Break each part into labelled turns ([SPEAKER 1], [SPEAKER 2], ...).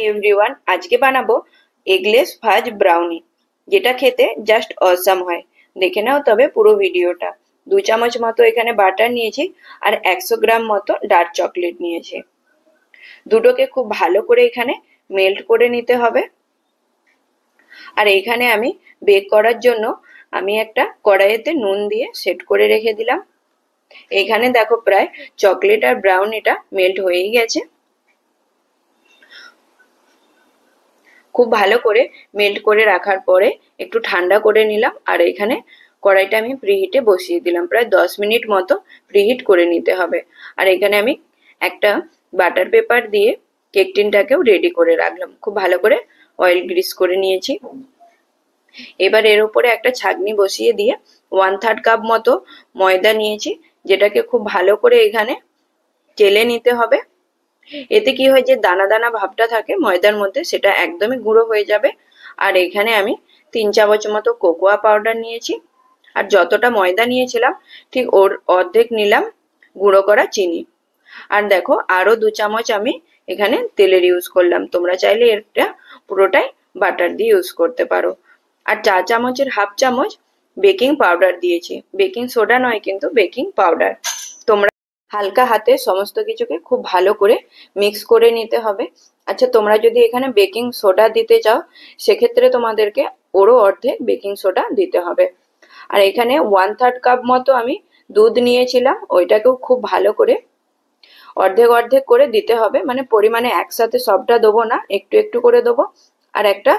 [SPEAKER 1] Everyone, আজকে বানাবো eggless ভাজ ব্রাউনি, যেটা খেতে জাস্ট অসাম হয়। দেখে নাও তবে পুরো ভিডিওটা। 2 চামচ মতো এখানে বাটার নিয়েছি আর 100 গ্রাম মতো ডার্ক চকলেট নিয়েছি। দুটোকে খুব ভালো করে এখানে মেল্ট করে নিতে হবে। আর এখানে আমি বেক করার জন্য আমি একটা কড়াইতে নুন দিয়ে সেট করে রেখে দিলাম। এখানে দেখো প্রায় চকলেট আর ব্রাউনিটা মেল্ট হয়েই গেছে। খুব ভালো করে মেল্ট করে রাখার পরে একটু ঠান্ডা করে নিলাম। আর এখানে কড়াইটা আমি প্রিহিটে বসিয়ে দিলাম, প্রায় 10 মিনিট মতো প্রিহিট করে নিতে হবে। আর এখানে আমি একটা বাটার পেপার দিয়ে কেক টিনটাকেও রেডি করে রাখলাম। খুব ভালো করে অয়েল গ্রিস করে নিয়েছি। এবার এর উপরে একটা ছাঁকনি বসিয়ে দিয়ে 1/3 কাপ মতো ময়দা নিয়েছি, যেটাকে খুব ভালো করে এখানে চেলে নিতে হবে। এতে কি হয়, যে দানা দানা ভাবটা থাকে ময়দার মধ্যে, সেটা একদমই গুঁড়ো হয়ে যাবে। আর এখানে আমি 3 চামচ মতো কোকোয়া পাউডার নিয়েছি। আর যতটা ময়দা নিয়েছিলাম ঠিক ওর অর্ধেক নিলাম গুঁড়ো করা চিনি। আর দেখো আরো 2 চামচ আমি এখানে তেলের ইউজ করলাম। তোমরা চাইলে এটা পুরোটাই বাটার দিয়ে ইউজ করতে পারো। আর 4 চামচের হাফ চামচ বেকিং পাউডার দিয়েছি, বেকিং সোডা নয় কিন্তু বেকিং পাউডার। তোমরা হালকা হাতে সমস্ত কিছুকে খুব ভালো করে মিক্স করে নিতে হবে। আচ্ছা, তোমরা যদি এখানে বেকিং সোডা দিতে চাও সেক্ষেত্রে তোমাদেরকে ওরও অর্ধেক বেকিং সোডা দিতে হবে। আর এখানে 1/3 কাপ মতো আমি দুধ নিয়েছিলাম, ওইটাকেও খুব ভালো করে অর্ধেক অর্ধেক করে দিতে হবে। মানে পরিমাণে একসাথে সবটা দেবো না, একটু একটু করে দেবো। আর একটা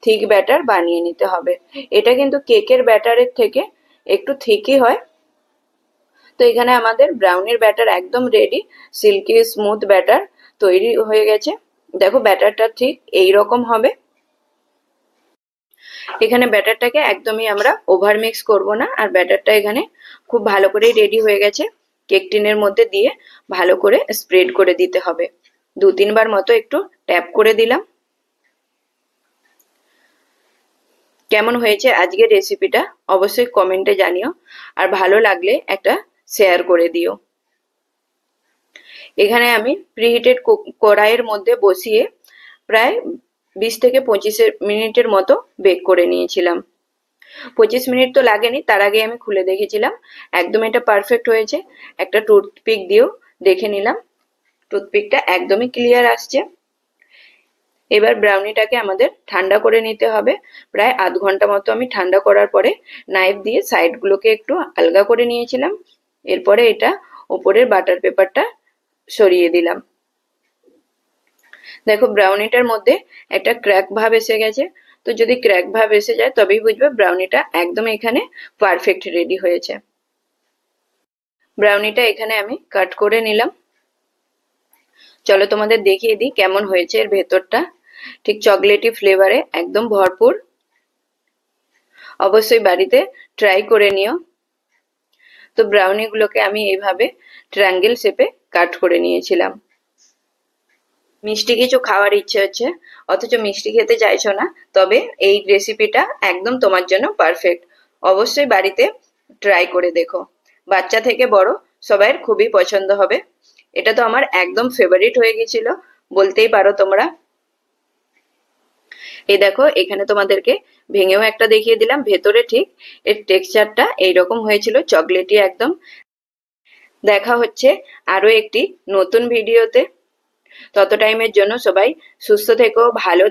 [SPEAKER 1] থিক ব্যাটার বানিয়ে নিতে হবে। এটা কিন্তু কেকের ব্যাটারের থেকে একটু থিকই হয়। তো এখানে আমাদের ব্রাউনির ব্যাটার একদম রেডি, সিল্কি স্মুথ ব্যাটার তৈরি হয়ে গেছে। দেখো ব্যাটারটা ঠিক এই রকম হবে। এখানে ব্যাটারটাকে একদমই আমরা ওভার মিক্স করবো না। আর ব্যাটারটা এখানে খুব ভালো করেই রেডি হয়ে গেছে। কেক টিনের মধ্যে দিয়ে ভালো করে স্প্রেড করে দিতে হবে। 2-3 বার মতো একটু ট্যাপ করে দিলাম। কেমন হয়েছে আজকের রেসিপিটা অবশ্যই কমেন্টে জানিও। আর ভালো লাগলে একটা শেয়ার করে দিও। এখানে আমি প্রিহিটেড কড়াইয়ের মধ্যে বসিয়ে প্রায় 20 থেকে 25 মিনিটের মতো বেক করে নিয়েছিলাম। 25 মিনিট তো লাগেনি, তার আগে আমি খুলে দেখেছিলাম। একদম এটা পারফেক্ট হয়েছে। একটা টুথপিক দিয়েও দেখে নিলাম, টুথপিকটা একদমই ক্লিয়ার আসছে। এবার ব্রাউনিটাকে আমাদের ঠান্ডা করে নিতে হবে। প্রায় আধ ঘন্টা মতো আমি ঠান্ডা করার পরে নাইফ দিয়ে সাইডগুলোকে একটু আলগা করে নিয়েছিলাম। এরপরে এটা উপরের বাটার পেপারটা সরিয়ে দিলাম। দেখো ব্রাউনিটার মধ্যে একটা ক্র্যাক ভাব এসে গেছে। তো যদি ক্র্যাক ভাব এসে যায় তবেই বুঝবে ব্রাউনিটা একদম এখানে পারফেক্ট রেডি হয়েছে। ব্রাউনিটা এখানে আমি কাট করে নিলাম। চলো তোমাদের দেখিয়ে দিই কেমন হয়েছে এর ভেতরটা। ঠিক চকলেটি ফ্লেভারে একদম ভরপুর। অবশ্যই বাড়িতে ট্রাই করে নিও। তো ব্রাউনিগুলোকে আমি এইভাবে ট্রায়াঙ্গেল শেপে কাট করে নিয়েছিলাম। মিষ্টি কিছু খাওয়ার ইচ্ছে হচ্ছে অথচ মিষ্টি খেতে চাইছো না, তবে এই রেসিপিটা একদম তোমার জন্য পারফেক্ট। অবশ্যই বাড়িতে ট্রাই করে দেখো। বাচ্চা থেকে বড় সবাইয়ের খুবই পছন্দ হবে। এটা তো আমার একদম ফেভারিট হয়ে গেছিল বলতেই পারো তোমরা। এই দেখো এখানে তোমাদেরকে ভেঙেও একটা দেখিয়ে দিলাম। ভেতরে ঠিক এর টেক্সচারটা এইরকম হয়েছিল, চকলেটি একদম। দেখা হচ্ছে আরো একটি নতুন ভিডিওতে। তত টাইমের জন্য সবাই সুস্থ থেকো, ভালো